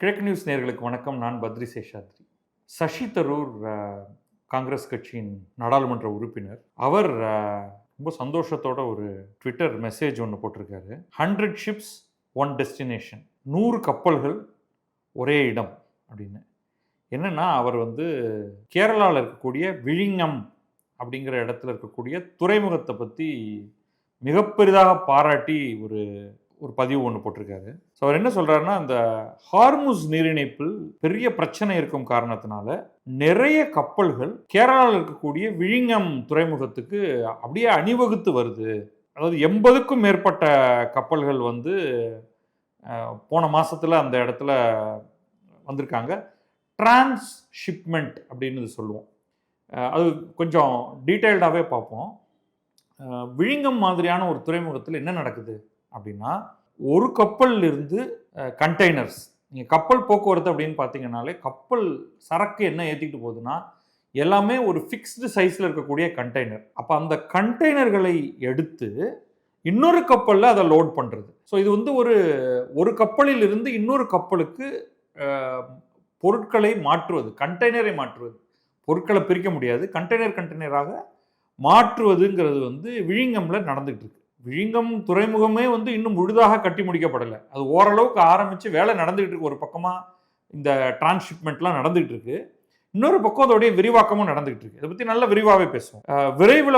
கிழக்கு நியூஸ் நேயர்களுக்கு வணக்கம். நான் பத்ரி சேஷாத்ரி. சசி தரூர் காங்கிரஸ் கட்சியின் நாடாளுமன்ற உறுப்பினர். அவர் ரொம்ப சந்தோஷத்தோட ஒரு ட்விட்டர் மெசேஜ் ஒன்று போட்டிருக்காரு. 100 ஷிப்ஸ் 1 டெஸ்டினேஷன், 100 கப்பல்கள் ஒரே இடம் அப்படின்னு. என்னன்னா, அவர் கேரளாவில் இருக்கக்கூடிய விழிங்கம் அப்படிங்கிற இடத்துல இருக்கக்கூடிய துறைமுகத்தை பற்றி மிக பெரிதாக பாராட்டி ஒரு பதிவு ஒன்று போட்டிருக்காரு. ஸோ அவர் என்ன சொல்றாருன்னா, அந்த ஹார்முஸ் நீரிணைப்பில் பெரிய பிரச்சனை இருக்கும் காரணத்தினால நிறைய கப்பல்கள் கேரளாவில் இருக்கக்கூடிய விழிங்கம் துறைமுகத்துக்கு அப்படியே அணிவகுத்து வருது. அதாவது 80க்கும் மேற்பட்ட கப்பல்கள் போன மாசத்துல அந்த இடத்துல வந்திருக்காங்க. டிரான்ஸ்ஷிப்மெண்ட் அப்படின்னு சொல்லுவோம். அது கொஞ்சம் டீட்டெயில்டாகவே பார்ப்போம். விழிங்கம் மாதிரியான ஒரு துறைமுகத்தில் என்ன நடக்குது அப்படின்னா, ஒரு கப்பலில் இருந்து கண்டெய்னர்ஸ், நீங்கள் கப்பல் போக்குவரத்து அப்படின்னு பார்த்தீங்கன்னாலே கப்பல் சரக்கு என்ன ஏற்றிக்கிட்டு போகுதுன்னா எல்லாமே ஒரு ஃபிக்ஸ்டு சைஸில் இருக்கக்கூடிய கண்டெய்னர். அப்போ அந்த கண்டெய்னர்களை எடுத்து இன்னொரு கப்பலில் அதை லோட் பண்ணுறது. ஸோ இது ஒரு கப்பலில் இருந்து இன்னொரு கப்பலுக்கு பொருட்களை மாற்றுவது, கண்டெய்னரை மாற்றுவது. பொருட்களை பிரிக்க முடியாது, கண்டெய்னராக மாற்றுவதுங்கிறது விழிங்கம்ல நடந்துகிட்டு இருக்கு. விழிங்கம் துறைமுகமே இன்னும் முழுதாக கட்டி முடிக்கப்படலை. அது ஓரளவுக்கு ஆரம்பித்து வேலை நடந்துகிட்டு இருக்கு. ஒரு பக்கமாக இந்த டிரான்ஸ்ஷிப்மெண்ட்லாம் நடந்துகிட்டு இருக்கு, இன்னொரு பக்கம் அதோடைய விரிவாக்கமும் நடந்துகிட்டு இருக்கு. இதை பற்றி நல்ல விரிவாகவே பேசுவோம். விரைவில்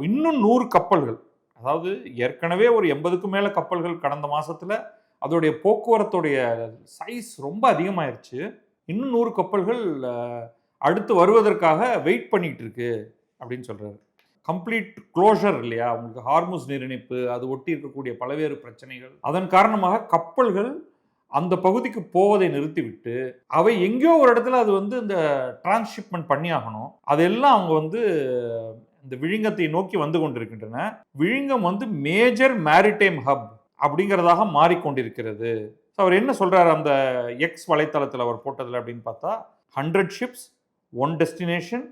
இன்னும் 100 கப்பல்கள், அதாவது ஏற்கனவே ஒரு 80க்கும் மேலே கப்பல்கள் கடந்த மாதத்தில் அதோடைய போக்குவரத்துடைய சைஸ் ரொம்ப அதிகமாயிருச்சு. இன்னும் 100 கப்பல்கள் அடுத்து வருவதற்காக வெயிட் பண்ணிட்டு இருக்கு அப்படின்னு சொல்றாரு. கம்ப்ளீட் க்ளோஷர் இல்லையா, உங்களுக்கு ஹார்முஸ் நீரிணைப்பு, அது ஒட்டி இருக்கக்கூடிய பல்வேறு பிரச்சனைகள், அதன் காரணமாக கப்பல்கள் அந்த பகுதிக்கு போவதை நிறுத்திவிட்டு அவை எங்கேயோ ஒரு இடத்துல அது இந்த டிரான்ஸ்ஷிப்மெண்ட் பண்ணி ஆகணும். அதெல்லாம் அவங்க இந்த விழிங்கத்தை நோக்கி வந்து கொண்டிருக்கின்றன. விழிங்கம் மேஜர் மேரிடைம் ஹப் அப்படிங்கிறதாக மாறிக்கொண்டிருக்கிறது. அவர் என்ன சொல்றாரு அந்த எக்ஸ் வலைத்தளத்தில் அவர் போட்டதில் அப்படின்னு பார்த்தா, 100 ships 1 destination.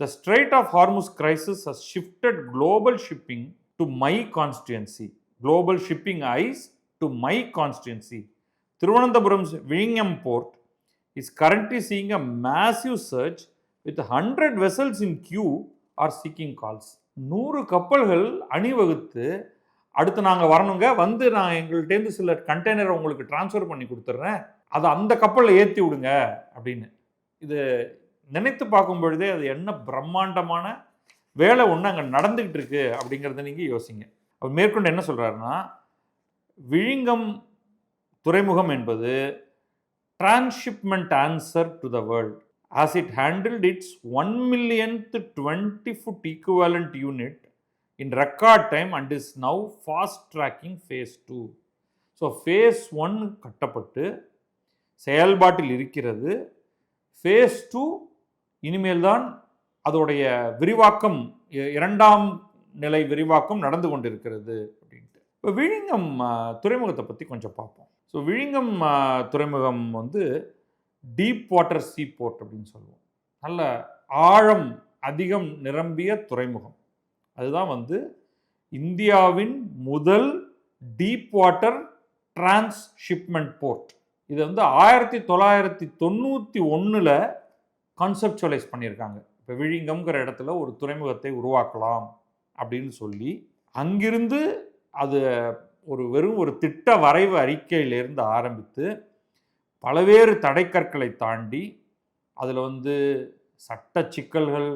The Strait of Hormuz crisis has shifted global shipping to my constituency. Global shipping eyes to my constituency. Thiruvananthapuram's Vizhinjam port is currently seeing a massive surge with 100 vessels in queue are seeking calls. 100 கப்பல்கள் அணிவகுத்து அடுத்து நாங்கள் வரணுங்க, நான் எங்கள்கிட்டேருந்து சில கண்டெய்னரை உங்களுக்கு transfer பண்ணி கொடுத்துட்றேன், அதை அந்த கப்பலில் ஏற்றி விடுங்க அப்படின்னு. இது நினைத்து பார்க்கும் பொழுதே அது என்ன பிரம்மாண்டமான வேலை ஒன்று அங்கே நடந்துகிட்டு இருக்கு அப்படிங்கிறத நீங்கள் யோசிங்க. அவர் மேற்கொண்டு என்ன சொல்கிறாருன்னா, விழிங்கம் துறைமுகம் என்பது transshipment answer to the world as it handled it's 1 millionth 20-foot equivalent unit in record time and is now fast tracking phase 2. So phase 1 கட்டப்பட்டு செயல்பாட்டில் இருக்கிறது. phase 2 இனிமேல் தான் அதோடைய விரிவாக்கம், 2ஆம் நிலை விரிவாக்கம் நடந்து கொண்டிருக்கிறது அப்படின்ட்டு. இப்போ விழிங்கம் துறைமுகத்தை பற்றி கொஞ்சம் பார்ப்போம். ஸோ விழிங்கம் துறைமுகம் டீப் வாட்டர் சீ போர்ட் அப்படின்னு சொல்லுவோம். நல்ல ஆழம் அதிகம் நிரம்பிய துறைமுகம். அதுதான் இந்தியாவின் முதல் டீப் வாட்டர் டிரான்ஸ்ஷிப்மெண்ட் போர்ட். இது 1991 கான்செப்டுவலைஸ் பண்ணியிருக்காங்க. இப்போ விழிங்கம்ங்கிற இடத்துல ஒரு துறைமுகத்தை உருவாக்கலாம் அப்படின்னு சொல்லி, அங்கிருந்து அது வெறும் ஒரு திட்ட வரைவு அறிக்கையிலிருந்து ஆரம்பித்து பல்வேறு தடைக்கற்களை தாண்டி அதில் சட்ட சிக்கல்கள்,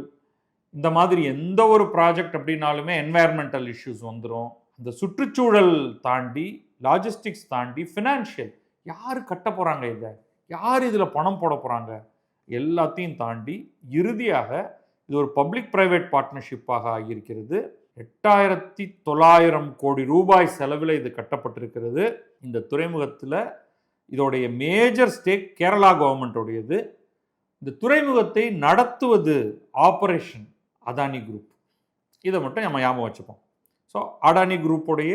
இந்த மாதிரி எந்த ஒரு ப்ராஜெக்ட் அப்படின்னாலுமே என்வாயர்மெண்டல் இஷ்யூஸ் வந்துடும். அந்த சுற்றுச்சூழல் தாண்டி, லாஜிஸ்டிக்ஸ் தாண்டி, ஃபினான்ஷியல், யார் கட்ட போகிறாங்க, இதை யார் இதில் பணம் போட போகிறாங்க, எல்லாத்தையும் தாண்டி இறுதியாக இது ஒரு பப்ளிக் பிரைவேட் பார்ட்னர்ஷிப்பாக ஆகியிருக்கிறது. 8900 கோடி ரூபாய் செலவில் இது கட்டப்பட்டிருக்கிறது. இந்த துறைமுகத்தில் இதோடைய மேஜர் ஸ்டேக் கேரளா கவர்மெண்ட்டோடையது. இந்த துறைமுகத்தை நடத்துவது ஆபரேஷன் அதானி குரூப். இதை மட்டும் நம்ம ஞாபகம் வச்சுப்போம். ஸோ அடானி குரூப்புடைய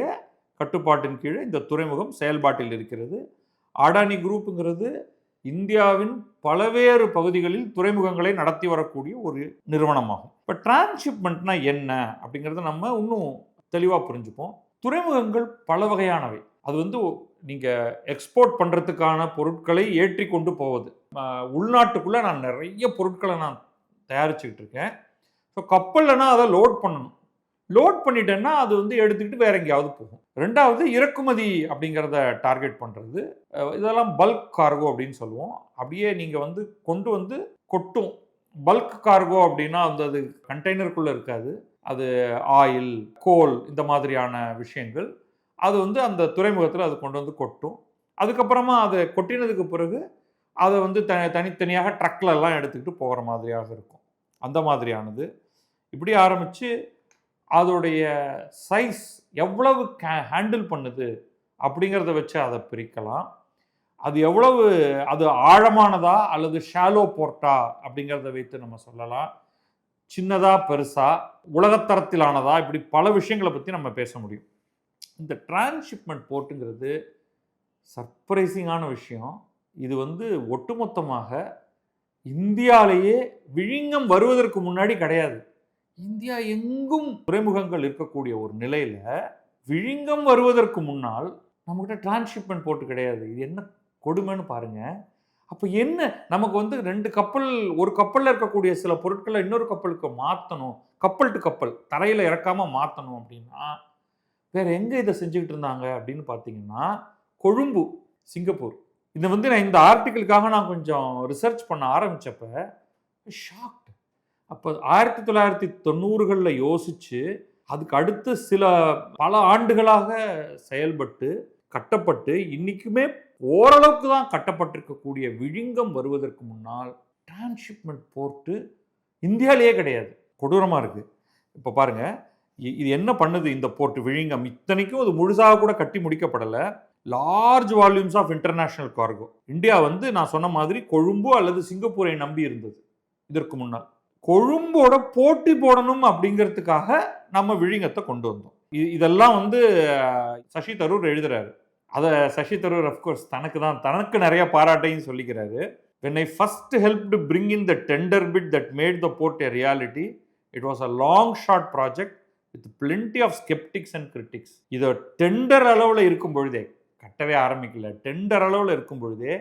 கட்டுப்பாட்டின் கீழே இந்த துறைமுகம் செயல்பாட்டில் இருக்கிறது. அடானி குரூப்புங்கிறது இந்தியாவின் பல்வேறு பகுதிகளில் துறைமுகங்களை நடத்தி வரக்கூடிய ஒரு நிறுவனமாகும். இப்போ டிரான்ஸ்ஷிப்மெண்ட்னா என்ன அப்படிங்கிறத நம்ம இன்னும் தெளிவாக புரிஞ்சுப்போம். துறைமுகங்கள் பல வகையானவை. அது நீங்கள் எக்ஸ்போர்ட் பண்ணுறதுக்கான பொருட்களை ஏற்றி கொண்டு போவது. உள்நாட்டுக்குள்ளே நான் நிறைய பொருட்களை நான் தயாரிச்சுக்கிட்டு இருக்கேன். ஸோ கப்பல்லனா அதை லோட் பண்ணணும். லோட் பண்ணிட்டேன்னா அது வந்து எடுத்துக்கிட்டு வேற எங்கேயாவது போகும். ரெண்டாவது இறக்குமதி அப்படிங்கிறத டார்கெட் பண்ணுறது. இதெல்லாம் பல்க் கார்கோ அப்படின்னு சொல்லுவோம். அப்படியே நீங்கள் வந்து கொண்டு வந்து கொட்டும். பல்க் கார்கோ அப்படின்னா வந்து அது கண்டெய்னருக்குள்ளே இருக்காது. அது ஆயில், கோல் இந்த மாதிரியான விஷயங்கள். அது வந்து அந்த துறைமுகத்தில் அது கொண்டு வந்து கொட்டும். அதுக்கப்புறமா அதை கொட்டினதுக்கு பிறகு அதை வந்து தனித்தனியாக ட்ரக்கில் எல்லாம் எடுத்துக்கிட்டு போகிற மாதிரியாக இருக்கும். அந்த மாதிரியானது. இப்படி ஆரம்பித்து அதோடைய சைஸ் எவ்வளவு ஹேண்டில் பண்ணுது அப்படிங்கிறத வச்சு அதை பிரிக்கலாம். அது எவ்வளவு அது ஆழமானதா அல்லது ஷாலோ போர்ட்டா அப்படிங்கிறத வைத்து நம்ம சொல்லலாம். சின்னதா பெருசா, உலகத்தரத்திலானதா, இப்படி பல விஷயங்களை பற்றி நம்ம பேச முடியும். இந்த டிரான்ஸ்ஷிப்மெண்ட் போர்ட்டுங்கிறது சர்ப்ரைசிங்கான விஷயம். இது வந்து ஒட்டுமொத்தமாக இந்தியாவிலேயே விழிங்கம் வருவதற்கு முன்னாடி கிடையாது. இந்தியா எங்கும் துறைமுகங்கள் இருக்கக்கூடிய ஒரு நிலையில் விழிங்கம் வருவதற்கு முன்னால் நம்மகிட்ட டிரான்ஸ்ஷிப்மெண்ட் போர்ட்டு கிடையாது. இது என்ன கொடுமைன்னு பாருங்க. அப்போ என்ன நமக்கு வந்து 2 கப்பல், ஒரு கப்பலில் இருக்கக்கூடிய சில பொருட்களை இன்னொரு கப்பலுக்கு மாற்றணும், கப்பல் டு கப்பல் தரையில் இறக்காமல் மாற்றணும் அப்படின்னா வேற எங்கே இதை செஞ்சுக்கிட்டு இருந்தாங்க அப்படின்னு பார்த்தீங்கன்னா கொழும்பு, சிங்கப்பூர். இதை வந்து நான் இந்த ஆர்டிக்கிளுக்காக நான் கொஞ்சம் ரிசர்ச் பண்ண ஆரம்பித்தப்ப ஷாக்டு. அப்போ 1990களில் யோசித்து அதுக்கு அடுத்து பல ஆண்டுகளாக செயல்பட்டு கட்டப்பட்டு இன்றைக்குமே ஓரளவுக்கு தான் கட்டப்பட்டிருக்கக்கூடிய விழிங்கம் வருவதற்கு முன்னால் டிரான்ஸ்ஷிப்மெண்ட் போர்ட்டு இந்தியாவிலேயே கிடையாது. கொடூரமாக இருக்குது. இப்போ பாருங்கள், இது என்ன பண்ணுது இந்த போர்ட்டு விழிங்கம்? இத்தனைக்கும் அது முழுசாக கூட கட்டி முடிக்கப்படலை. Large volumes of international cargo. India வந்து நான் சொன்ன மாதிரி கொழும்பு அல்லது சிங்கப்பூரை நம்பி இருந்தது. இதற்கு முன்னால் கொழும்போட போட்டி போடணும் அப்படிங்கிறதுக்காக நம்ம விழிங்கத்தை கொண்டு வந்தோம். இதெல்லாம் வந்து சசி தரூர் எழுதுறாரு. அதை சசி தரூர் அஃப்கோர்ஸ் தனக்கு நிறைய பாராட்டையும் சொல்லிக்கிறாரு. When I first helped bring in the tender bid that made the port a reality, it was a long shot project with plenty of skeptics and critics. இதை டெண்டர் அளவில் இருக்கும் பொழுதே, கட்டவே ஆரம்பிக்கல, டெண்டர் அளவில் இருக்கும் பொழுதே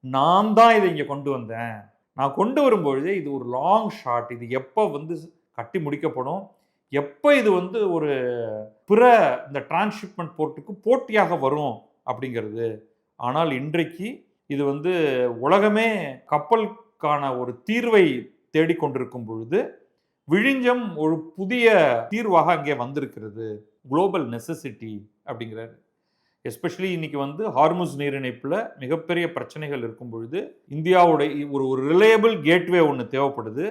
நான் தான் இதை இங்கே கொண்டு வந்தேன். நான் கொண்டு வரும்பொழுதே இது ஒரு லாங் ஷாட். இது எப்போ வந்து கட்டி முடிக்கப்படும், எப்போ இது வந்து ஒரு பிற இந்த டிரான்ஸ்ஷிப்மெண்ட் போர்ட்டுக்கு போட்டியாக வரும் அப்படிங்கிறது. ஆனால் இன்றைக்கு இது வந்து உலகமே கப்பலுக்கான ஒரு தீர்வை தேடிக்கொண்டிருக்கும் பொழுது விழிஞ்சம் ஒரு புதிய தீர்வாக அங்கே வந்திருக்கிறது. குளோபல் நெசசிட்டி அப்படிங்கிறாரு. எஸ்பெஷலி இன்னைக்கு வந்து ஹார்முஸ் நீரிணைப்பில் மிகப்பெரிய பிரச்சனைகள் இருக்கும் பொழுது இந்தியாவுடைய ஒரு ரிலையபிள் கேட்வே ஒன்று தேவைப்படுது.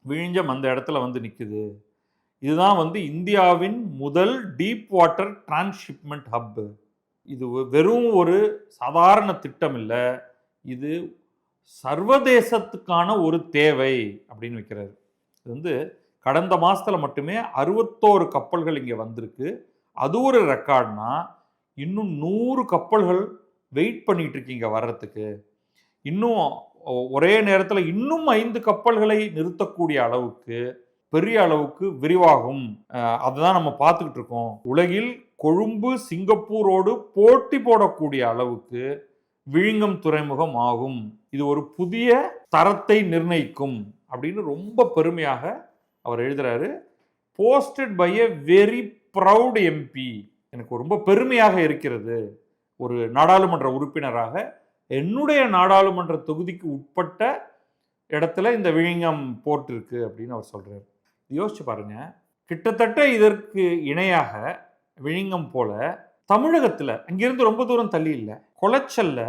விழிஞ்சம் அந்த இடத்துல வந்து நிற்குது. இதுதான் வந்து இந்தியாவின் முதல் டீப் வாட்டர் டிரான்ஸ்ஷிப்மெண்ட் ஹப். இது வெறும் ஒரு சாதாரண திட்டம் இல்லை, இது சர்வதேசத்துக்கான ஒரு தேவை அப்படின்னு வைக்கிறாரு. இது வந்து கடந்த மாதத்தில் மட்டுமே 61 கப்பல்கள் இங்கே வந்திருக்கு. அது ஒரு ரெக்கார்ட்னா இன்னும் 100 கப்பல்கள் வெயிட் பண்ணிட்டு இருக்கீங்க வர்றதுக்கு. இன்னும் ஒரே நேரத்தில் இன்னும் 5 கப்பல்களை நிறுத்தக்கூடிய அளவுக்கு பெரிய அளவுக்கு விரிவாகும். அதுதான் நம்ம பார்த்துக்கிட்டு இருக்கோம். உலகில் கொழும்பு சிங்கப்பூரோடு போட்டி போடக்கூடிய அளவுக்கு விழிங்கம் துறைமுகம் ஆகும். இது ஒரு புதிய தரத்தை நிர்ணயிக்கும் அப்படின்னு ரொம்ப பெருமையாக அவர் எழுதுறாரு. Posted by a very proud MP. எனக்கு ரொம்ப பெருமையாக இருக்கிறது, ஒரு நாடாளுமன்ற உறுப்பினராக என்னுடைய நாடாளுமன்ற தொகுதிக்கு உட்பட்ட இடத்துல இந்த விழிங்கம் போர்ட் இருக்கு அப்படின்னு அவர் சொல்றாரு. யோசிச்சு பாருங்க, கிட்டத்தட்ட இதற்கு இணையாக விழிங்கம் போல தமிழகத்தில் அங்கிருந்து ரொம்ப தூரம் தள்ளி இல்லை, குளச்சல்ல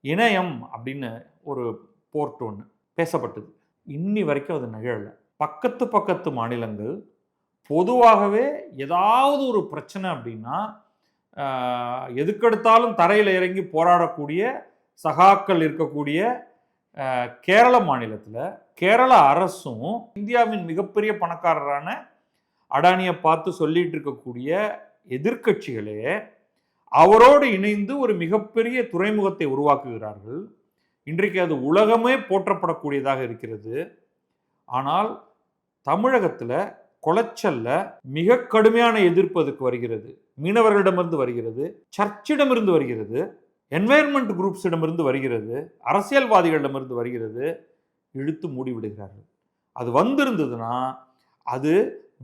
இணையம் அப்படின்னு ஒரு போர்ட் ஒன்று பேசப்பட்டது. இன்னி வரைக்கும் அது நிகழலை. பக்கத்து மாநிலங்கள் பொதுவாகவே ஏதாவது ஒரு பிரச்சனை அப்படின்னா எதுக்கெடுத்தாலும் தரையில் இறங்கி போராடக்கூடிய சகாக்கள் இருக்கக்கூடிய கேரள மாநிலத்தில் கேரள அரசும் இந்தியாவின் மிகப்பெரிய பணக்காரரான அடானியை பார்த்து சொல்லிட்டு இருக்கக்கூடிய எதிர்க்கட்சிகளே அவரோடு இணைந்து ஒரு மிகப்பெரிய துறைமுகத்தை உருவாக்குகிறார்கள். இன்றைக்கு அது உலகமே போற்றப்படக்கூடியதாக இருக்கிறது. ஆனால் தமிழகத்தில் குளச்சல்ல மிக கடுமையான எதிர்ப்பு அதுக்கு வருகிறது. மீனவர்களிடமிருந்து வருகிறது, சர்ச்சிடமிருந்து வருகிறது, என்வைரன்மெண்ட் குரூப்ஸிடமிருந்து வருகிறது, அரசியல்வாதிகளிடமிருந்து வருகிறது. இழுத்து மூடி விடுகிறார்கள். அது வந்திருந்ததுன்னா அது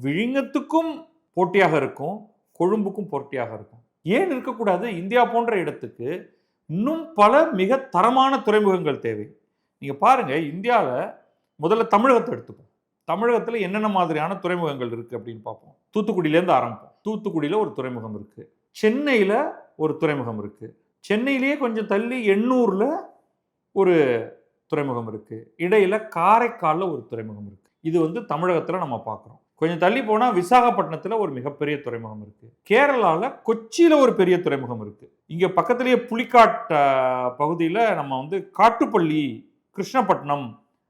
விழிஞத்துக்கும் போட்டியாக இருக்கும், கொழும்புக்கும் போட்டியாக இருக்கும். ஏன் இருக்கக்கூடாது? இந்தியா போன்ற இடத்துக்கு இன்னும் பல மிக தரமான துறைமுகங்கள் தேவை. நீங்க பாருங்க, இந்தியாவில் முதல்ல தமிழகத்தை எடுத்துப்போம். தமிழகத்தில் என்னென்ன மாதிரியான துறைமுகங்கள் இருக்கு அப்படின்னு பார்ப்போம். தூத்துக்குடியிலேருந்து ஆரம்பிப்போம். தூத்துக்குடியில் ஒரு துறைமுகம் இருக்கு, சென்னையில் ஒரு துறைமுகம் இருக்கு, சென்னையிலேயே கொஞ்சம் தள்ளி எண்ணூரில் ஒரு துறைமுகம் இருக்கு, இடையில காரைக்காலில் ஒரு துறைமுகம் இருக்கு. இது வந்து தமிழகத்தில் நம்ம பார்க்குறோம். கொஞ்சம் தள்ளி போனால் விசாகப்பட்டினத்தில் ஒரு மிகப்பெரிய துறைமுகம் இருக்கு, கேரளாவில் கொச்சியில் ஒரு பெரிய துறைமுகம் இருக்கு, இங்கே பக்கத்திலேயே புலிக்காட் பகுதியில் நம்ம வந்து காட்டுப்பள்ளி, கிருஷ்ணப்பட்டினம்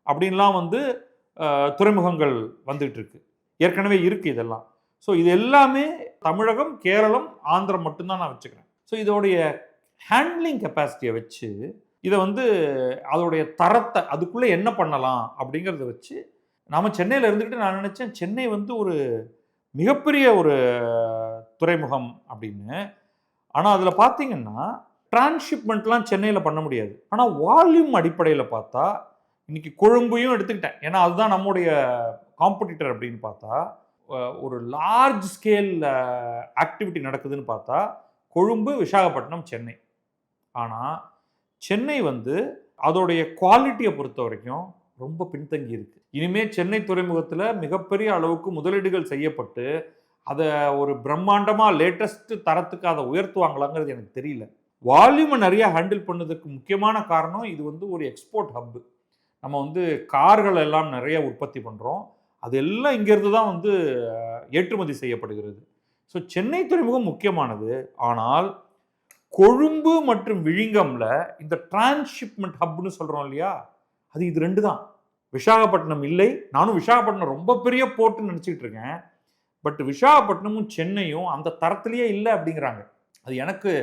அப்படின்லாம் வந்து துறைமுகங்கள் வந்துட்டு இருக்கு, ஏற்கனவே இருக்கு இதெல்லாம். ஸோ இது எல்லாமே தமிழகம், கேரளம், ஆந்திரம் மட்டும்தான் நான் வச்சுக்கிறேன். ஸோ இதோடைய ஹேண்ட்லிங் கெப்பாசிட்டியை வச்சு இதை வந்து அதோடைய தரத்தை அதுக்குள்ளே என்ன பண்ணலாம் அப்படிங்கிறத வச்சு நாம் சென்னையில் இருந்துக்கிட்டு நான் நினச்சேன் சென்னை வந்து ஒரு மிகப்பெரிய ஒரு துறைமுகம் அப்படின்னு. ஆனால் அதில் பார்த்தீங்கன்னா டிரான்ஸ்ஷிப்மெண்ட்லாம் சென்னையில் பண்ண முடியாது. ஆனால் வால்யூம் அடிப்படையில் பார்த்தா இன்னைக்கு கொழும்பையும் எடுத்துக்கிட்டேன், ஏன்னா அதுதான் நம்முடைய காம்படிட்டர் அப்படின்னு பார்த்தா, ஒரு லார்ஜ் ஸ்கேல் ஆக்டிவிட்டி நடக்குதுன்னு பார்த்தா கொழும்பு, விசாகப்பட்டினம், சென்னை. ஆனால் சென்னை வந்து அதோடைய குவாலிட்டியை பொறுத்த வரைக்கும் ரொம்ப பின்தங்கி இருக்கு. இனிமேல் சென்னை துறைமுகத்தில் மிகப்பெரிய அளவுக்கு முதலீடுகள் செய்யப்பட்டு அதை ஒரு பிரம்மாண்டமாக லேட்டஸ்ட் தரத்துக்கு அதை உயர்த்துவாங்களாங்கிறது எனக்கு தெரியல. வால்யூமை நிறைய ஹேண்டில் பண்ணதுக்கு முக்கியமான காரணம் இது வந்து ஒரு எக்ஸ்போர்ட் ஹப்பு. நம்ம வந்து கார்கள் எல்லாம் நிறைய உற்பத்தி பண்ணுறோம், அது எல்லாம் இங்கேருந்து தான் வந்து ஏற்றுமதி செய்யப்படுகிறது. ஸோ சென்னை துறைமுகம் முக்கியமானது. ஆனால் கொழும்பு மற்றும் விழிங்கம்ல இந்த டிரான்ஸ்ஷிப்மெண்ட் ஹப்னு சொல்கிறோம் இல்லையா, அது இது ரெண்டு தான். விசாகப்பட்டினம் இல்லை. நானும் விசாகப்பட்டினம் ரொம்ப பெரிய போர்ட்டுன்னு நினச்சிக்கிட்டு இருக்கேன். பட் விசாகப்பட்டினமும் சென்னையும் அந்த தரத்திலேயே இல்லை அப்படிங்கிறாங்க. அது எனக்கு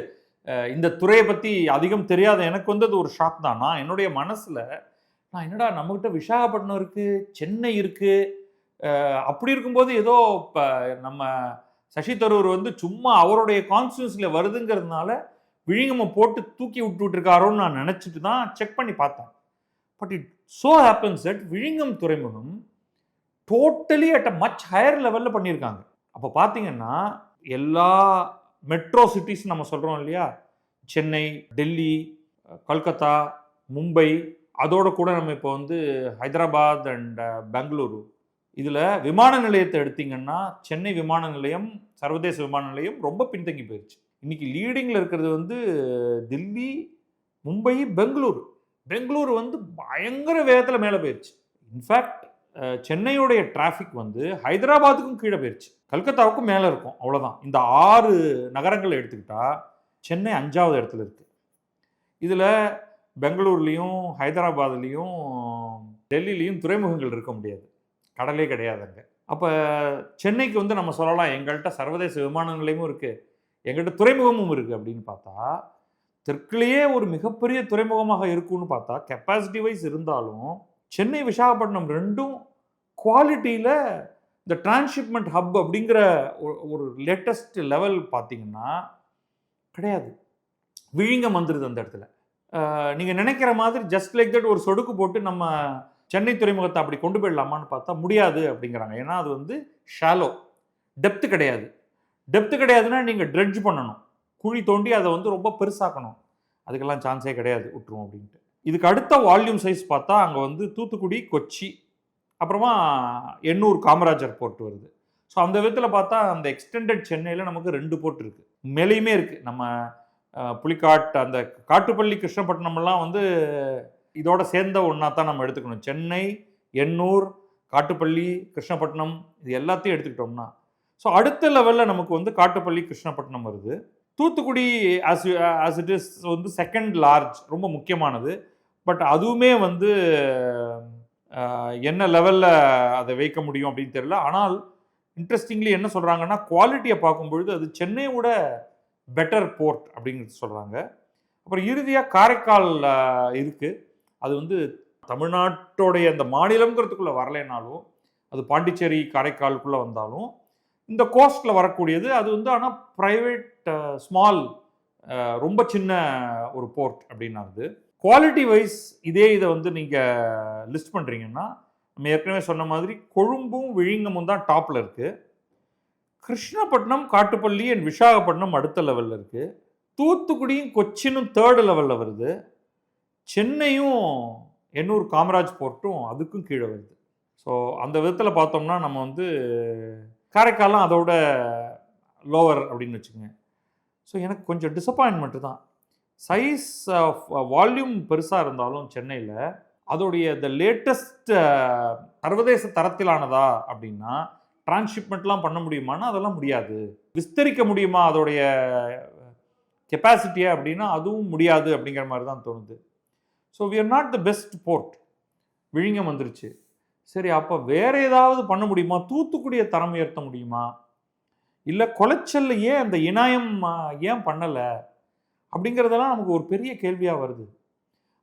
இந்த துறையை பற்றி அதிகம் தெரியாத எனக்கு வந்து அது ஒரு ஷாக் தான். நான் என்னுடைய மனசில் நான் என்னடா நம்மகிட்ட விசாகப்பட்டினம் இருக்குது, சென்னை இருக்குது, அப்படி இருக்கும்போது ஏதோ இப்போ நம்ம சசி தரூர் வந்து சும்மா அவருடைய கான்ஸ்டியூன்சியில் வருதுங்கிறதுனால விழிங்கம்மை போட்டு தூக்கி விட்டுருக்காரோன்னு நான் நினச்சிட்டு தான் செக் பண்ணி பார்த்தேன். But it so happens that Vizhinjam துறைமுகம் totally at a much higher லெவலில் பண்ணியிருக்காங்க. அப்போ பார்த்தீங்கன்னா எல்லா மெட்ரோ சிட்டிஸ் நம்ம சொல்கிறோம் இல்லையா, சென்னை, டெல்லி, கல்கத்தா, மும்பை, அதோட கூட நம்ம இப்போ வந்து ஹைதராபாத் அண்ட் பெங்களூரு, இதில் விமான நிலையத்தை எடுத்தீங்கன்னா சென்னை விமான நிலையம், சர்வதேச விமான நிலையம் ரொம்ப பின்தங்கி போயிடுச்சு. இன்னைக்கு லீடிங்கில் இருக்கிறது வந்து தில்லி, மும்பை, பெங்களூரு. பெங்களூரு வந்து பயங்கர வேகத்தில் மேலே போயிடுச்சு. இன்ஃபேக்ட் சென்னையுடைய டிராஃபிக் வந்து ஹைதராபாத்துக்கும் கீழே போயிடுச்சு, கல்கத்தாவுக்கும் மேலே இருக்கும். அவ்வளோதான். இந்த 6 நகரங்களை எடுத்துக்கிட்டா சென்னை 5வது இடத்துல இருக்குது. இதில் பெங்களூர்லேயும் ஹைதராபாத்லேயும் டெல்லிலையும் துறைமுகங்கள் இருக்க முடியாது, கடலே கிடையாது அங்கே. அப்போ சென்னைக்கு வந்து நம்ம சொல்லலாம் எங்கள்கிட்ட சர்வதேச விமான நிலையமும் இருக்குது, எங்கள்கிட்ட துறைமுகமும் இருக்குது அப்படின்னு பார்த்தா, தெற்குலேயே ஒரு மிகப்பெரிய துறைமுகமாக இருக்கும்னு பார்த்தா கெப்பாசிட்டி வைஸ் இருந்தாலும் சென்னை, விசாகப்பட்டினம் ரெண்டும் குவாலிட்டியில் இந்த டிரான்ஸ்ஷிப்மெண்ட் ஹப் அப்படிங்கிற ஒரு லேட்டஸ்ட் லெவல் பார்த்தீங்கன்னா கிடையாது. விழிங்கம் வந்துடுது அந்த இடத்துல. நீங்கள் நினைக்கிற மாதிரி ஜஸ்ட் லைக் தட் ஒரு சொடுக்கு போட்டு நம்ம சென்னை துறைமுகத்தை அப்படி கொண்டு போயிடலாமான்னு பார்த்தா முடியாது அப்படிங்கிறாங்க. ஏன்னா அது வந்து ஷாலோ, டெப்த்து கிடையாது. டெப்த்து கிடையாதுன்னா நீங்கள் ட்ரெட்ஜ் பண்ணணும், குழி தோண்டி அதை வந்து ரொம்ப பெருசாக்கணும். அதுக்கெல்லாம் சான்ஸே கிடையாது, விட்டுருவோம் அப்படின்ட்டு. இதுக்கு அடுத்த வால்யூம் சைஸ் பார்த்தா அங்கே வந்து தூத்துக்குடி, கொச்சி, அப்புறமா எண்ணூர் காமராஜர் போர்ட் வருது. ஸோ அந்த விதத்தில் பார்த்தா அந்த எக்ஸ்டெண்டட் சென்னையில் நமக்கு 2 போர்ட் இருக்குது, மேலேயுமே இருக்குது. நம்ம புலிக்காட், அந்த காட்டுப்பள்ளி, கிருஷ்ணப்பட்டினம்லாம் வந்து இதோட சேர்ந்த ஒன்றா தான் நம்ம எடுத்துக்கணும். சென்னை, எண்ணூர், காட்டுப்பள்ளி, கிருஷ்ணப்பட்டினம் இது எல்லாத்தையும் எடுத்துக்கிட்டோம்னா, ஸோ அடுத்த லெவலில் நமக்கு வந்து காட்டுப்பள்ளி, கிருஷ்ணப்பட்டினம் வருது. தூத்துக்குடி ஆஸ் இட் இஸ் வந்து செகண்ட் லார்ஜ், ரொம்ப முக்கியமானது. பட் அதுவுமே வந்து என்ன லெவலில் அதை வைக்க முடியும் அப்படின்னு தெரியல. ஆனால் இன்ட்ரெஸ்டிங்லி என்ன சொல்கிறாங்கன்னா, குவாலிட்டியை பார்க்கும்பொழுது அது சென்னையோட பெட்டர் போர்ட் அப்படிங்கிறது சொல்கிறாங்க. அப்புறம் இறுதியாக காரைக்கால் இருக்குது. அது வந்து தமிழ்நாட்டோடைய அந்த மாநிலங்கிறதுக்குள்ளே வரலைனாலும் அது பாண்டிச்சேரி காரைக்காலுக்குள்ளே வந்தாலும் இந்த கோஸ்ட்டில் வரக்கூடியது. அது வந்து ஆனால் ப்ரைவேட் ஸ்மால் ரொம்ப சின்ன ஒரு போர்ட் அப்படின்னாது. குவாலிட்டி வைஸ் இதை வந்து நீங்கள் லிஸ்ட் பண்ணுறீங்கன்னா, நம்ம ஏற்கனவே சொன்ன மாதிரி கொழும்பும் விழிங்கமும் தான் டாப்பில் இருக்குது. கிருஷ்ணப்பட்டினம், காட்டுப்பள்ளி அண்ட் விசாகப்பட்டினம் அடுத்த லெவலில் இருக்குது. தூத்துக்குடியும் கொச்சினும் தேர்டு லெவலில் வருது. சென்னையும் எண்ணூர் காமராஜ் போர்ட்டும் அதுக்கும் கீழே வருது. ஸோ அந்த விதத்தில் பார்த்தோம்னா நம்ம வந்து காரைக்காலம் அதோட லோவர் அப்படின்னு வச்சுக்கோங்க. ஸோ எனக்கு கொஞ்சம் டிசப்பாயின்மெண்ட்டு தான். சைஸ் ஆஃப் வால்யூம் பெருசாக இருந்தாலும் சென்னையில் அதோடைய த லேட்டஸ்ட் சர்வதேச தரத்திலானதா அப்படின்னா டிரான்ஸ்ஷிப்மெண்ட்லாம் பண்ண முடியுமானா அதெல்லாம் முடியாது. விஸ்தரிக்க முடியுமா அதோடைய கெப்பாசிட்டியை அப்படின்னா அதுவும் முடியாது அப்படிங்கிற மாதிரி தான் தோணுது. So we are not the best port. Vizhinjam வந்துருச்சு. சரி, அப்போ வேற ஏதாவது பண்ண முடியுமா? தூத்துக்குடியை தரம் உயர்த்த முடியுமா? இல்லை குளச்சல்ல ஏன் அந்த இனாயம் ஏன் பண்ணலை அப்படிங்கிறதெல்லாம் நமக்கு ஒரு பெரிய கேள்வியாக வருது.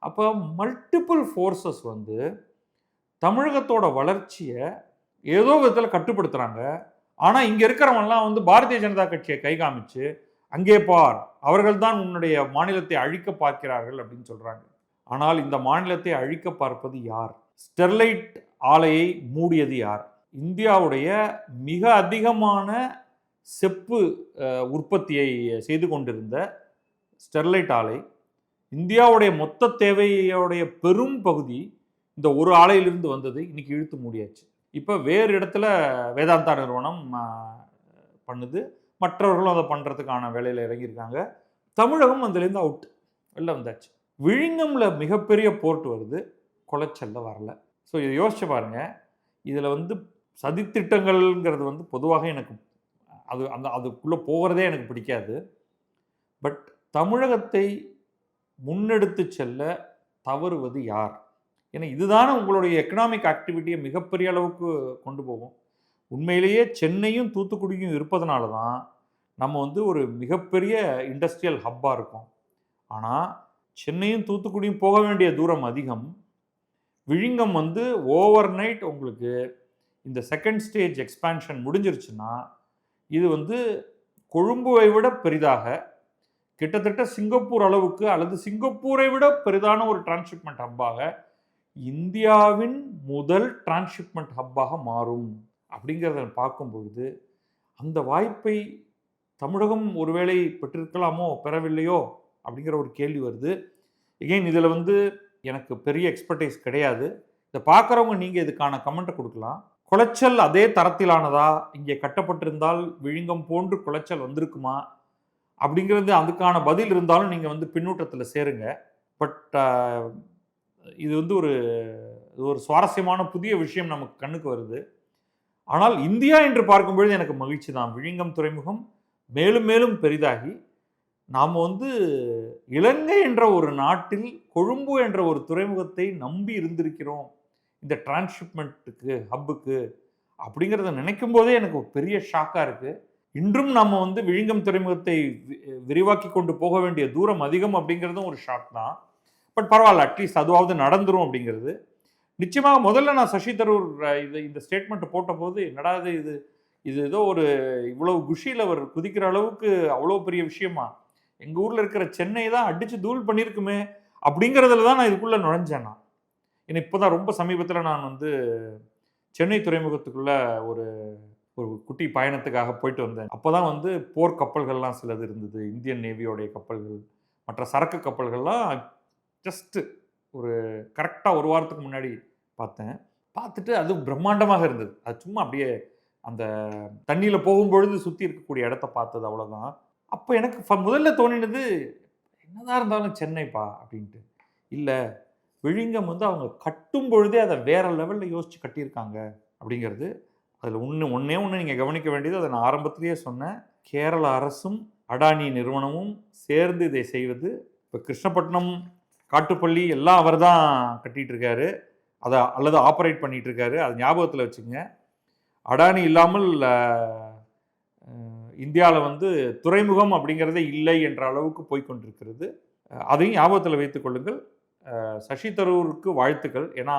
அப்போ மல்டிபிள் ஃபோர்ஸஸ் வந்து தமிழகத்தோட வளர்ச்சியை ஏதோ விதத்தில் கட்டுப்படுத்துகிறாங்க. ஆனால் இங்கே இருக்கிறவங்கலாம் வந்து பாரதிய ஜனதா கட்சியை கை காமிச்சு அங்கே பார், அவர்கள் தான் உன்னுடைய மாநிலத்தை அழிக்க பார்க்கிறார்கள் அப்படின்னு சொல்கிறாங்க. ஆனால் இந்த மாநிலத்தை அழிக்க பார்ப்பது யார்? ஸ்டெர்லைட் ஆலையை மூடியது யார்? இந்தியாவுடைய மிக அதிகமான செப்பு உற்பத்தியை செய்து கொண்டிருந்த ஸ்டெர்லைட் ஆலை, இந்தியாவுடைய மொத்த தேவையோடைய பெரும் பகுதி இந்த ஒரு ஆலையிலிருந்து வந்தது. இன்னைக்கு இழுத்து மூடியாச்சு. இப்போ வேறு இடத்துல வேதாந்தா நிறுவனம் பண்ணுது, மற்றவர்களும் அதை பண்ணுறதுக்கான வேலையில் இறங்கியிருக்காங்க. தமிழகம் அதுலேருந்து அவுட், வெளில வந்தாச்சு. விழிங்கம்ல மிகப்பெரிய போர்ட் வருது, குளச்சல்ல வரல. ஸோ இதை யோசிச்சு பாருங்க. இதில் வந்து சதித்திட்டங்கள்ங்கிறது வந்து பொதுவாக எனக்கு அதுக்குள்ளே போகிறதே எனக்கு பிடிக்காது. பட் தமிழகத்தை முன்னெடுத்து செல்ல தவறுவது யார்? ஏன்னா இதுதானே உங்களுடைய எக்கனாமிக் ஆக்டிவிட்டியை மிகப்பெரிய அளவுக்கு கொண்டு போகும். உண்மையிலேயே சென்னையும் தூத்துக்குடியும் இருப்பதனால தான் நம்ம வந்து ஒரு மிகப்பெரிய இண்டஸ்ட்ரியல் ஹப்பாக இருக்கும். ஆனால் சென்னையும் தூத்துக்குடியும் போக வேண்டிய தூரம் அதிகம். விழிங்கம் வந்து ஓவர் நைட் உங்களுக்கு இந்த செகண்ட் ஸ்டேஜ் எக்ஸ்பேன்ஷன் முடிஞ்சிருச்சுன்னா இது வந்து கொழும்புவை விட பெரிதாக, கிட்டத்தட்ட சிங்கப்பூர் அளவுக்கு அல்லது சிங்கப்பூரை விட பெரிதான ஒரு டிரான்ஸ்ஷிப்மெண்ட் ஹப்பாக, இந்தியாவின் முதல் டிரான்ஸ்ஷிப்மெண்ட் ஹப்பாக மாறும். அப்படிங்கிறத பார்க்கும் பொழுது அந்த வாய்ப்பை தமிழகம் ஒருவேளை பெற்றிருக்கலாமோ பெறவில்லையோ அப்படிங்கிற ஒரு கேள்வி வருது. எகெயின் இதில் வந்து எனக்கு பெரிய எக்ஸ்பர்டைஸ் கிடையாது. இதை பார்க்குறவங்க நீங்கள் இதுக்கான கமெண்ட்டை கொடுக்கலாம். குளச்சல் அதே தரத்திலானதா? இங்கே கட்டப்பட்டிருந்தால் விழிங்கம் போன்று குளச்சல் வந்திருக்குமா அப்படிங்கிறது அதுக்கான பதில் இருந்தாலும் நீங்கள் வந்து பின்னூட்டத்தில் சேருங்க. பட் இது வந்து ஒரு சுவாரஸ்யமான புதிய விஷயம் நமக்கு கண்ணுக்கு வருது. ஆனால் இந்தியா என்று பார்க்கும்பொழுது எனக்கு மகிழ்ச்சி தான். விழிங்கம் துறைமுகம் மேலும் மேலும் பெரிதாகி நாம் வந்து இலங்கை என்ற ஒரு நாட்டில் கொழும்பு என்ற ஒரு துறைமுகத்தை நம்பி இருந்திருக்கிறோம் இந்த டிரான்ஸ்ஷிப்மெண்ட்டுக்கு, ஹப்புக்கு அப்படிங்கிறத நினைக்கும் போதே எனக்கு ஒரு பெரிய ஷாக்காக இருக்குது. இன்றும் நம்ம வந்து விழிங்கம் துறைமுகத்தை விரிவாக்கி கொண்டு போக வேண்டிய தூரம் அதிகம் அப்படிங்கிறதும் ஒரு ஷாக் தான். பட் பரவாயில்ல, அட்லீஸ்ட் அதுவாவது நடந்துரும் அப்படிங்கிறது. நிச்சயமாக முதல்ல நான் சசி தரூர் இந்த ஸ்டேட்மெண்ட் போட்ட போது என்னடா இது ஏதோ ஒரு இவ்வளவு குஷியில் அவர் குதிக்கிற அளவுக்கு அவ்வளோ பெரிய விஷயமா, எங்கள் ஊரில் இருக்கிற சென்னை தான் அடித்து தூள் பண்ணியிருக்குமே அப்படிங்கிறதுல தான் நான் இதுக்குள்ளே நுழைஞ்சேன். நான் ஏன்னா இப்போ தான் ரொம்ப சமீபத்தில் நான் வந்து சென்னை துறைமுகத்துக்குள்ளே ஒரு குட்டி பயணத்துக்காக போயிட்டு வந்தேன். அப்போ தான் வந்து போர் கப்பல்கள்லாம் சிலது இருந்தது, இந்தியன் நேவியோடைய கப்பல்கள், மற்ற சரக்கு கப்பல்கள்லாம் ஜஸ்ட்டு ஒரு கரெக்டாக ஒரு வாரத்துக்கு முன்னாடி பார்த்தேன். பார்த்துட்டு அது பிரம்மாண்டமாக இருந்தது. அது சும்மா அப்படியே அந்த தண்ணியில் போகும்பொழுது சுற்றி இருக்கக்கூடிய இடத்த பார்த்தது, அவ்வளோதான். அப்போ எனக்கு முதல்ல தோணினது என்னதான் இருந்தாலும் சென்னைப்பா அப்படின்ட்டு. இல்லை, விழிங்கம் வந்து அவங்க கட்டும் பொழுதே அதை வேற லெவலில் யோசித்து கட்டியிருக்காங்க அப்படிங்கிறது. அதில் ஒன்றே நீங்கள் கவனிக்க வேண்டியது, அதை நான் ஆரம்பத்திலேயே சொன்னேன், கேரள அரசும் அடானி நிறுவனமும் சேர்ந்து இதை செய்வது. இப்போ கிருஷ்ணப்பட்டினம், காட்டுப்பள்ளி எல்லாம் அவர் தான் கட்டிகிட்டு இருக்காரு, அதை அல்லது ஆப்ரேட் பண்ணிகிட்டு இருக்காரு. அதை ஞாபகத்தில் வச்சுங்க. அடானி இல்லாமல் இந்தியாவில் வந்து துறைமுகம் அப்படிங்கிறதே இல்லை என்ற அளவுக்கு போய்கொண்டிருக்கிறது. அதையும் ஞாபகத்தில் வைத்துக் கொள்ளுங்கள். சசி தரூருக்கு வாழ்த்துக்கள். ஏன்னா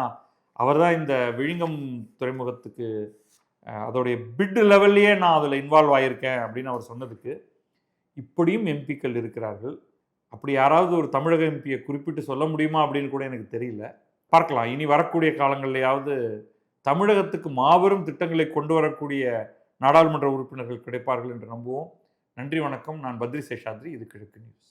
அவர் தான் இந்த விழிங்கம் துறைமுகத்துக்கு அதோடைய பிட் லெவல்லையே நான் அதில் இன்வால்வ் ஆகியிருக்கேன் அப்படின்னு அவர் சொன்னதுக்கு இப்படியும் எம்பிக்கள் இருக்கிறார்கள். அப்படி யாராவது ஒரு தமிழக எம்பியை குறிப்பிட்டு சொல்ல முடியுமா அப்படின்னு கூட எனக்கு தெரியல. பார்க்கலாம், இனி வரக்கூடிய காலங்கள்லையாவது தமிழகத்துக்கு மாபெரும் திட்டங்களை கொண்டு வரக்கூடிய நாடாளுமன்ற உறுப்பினர்கள் கிடைப்பார்கள் என்று நம்புவோம். நன்றி, வணக்கம். நான் பத்ரி சேஷாத்ரி. இது கிழக்கு நியூஸ்.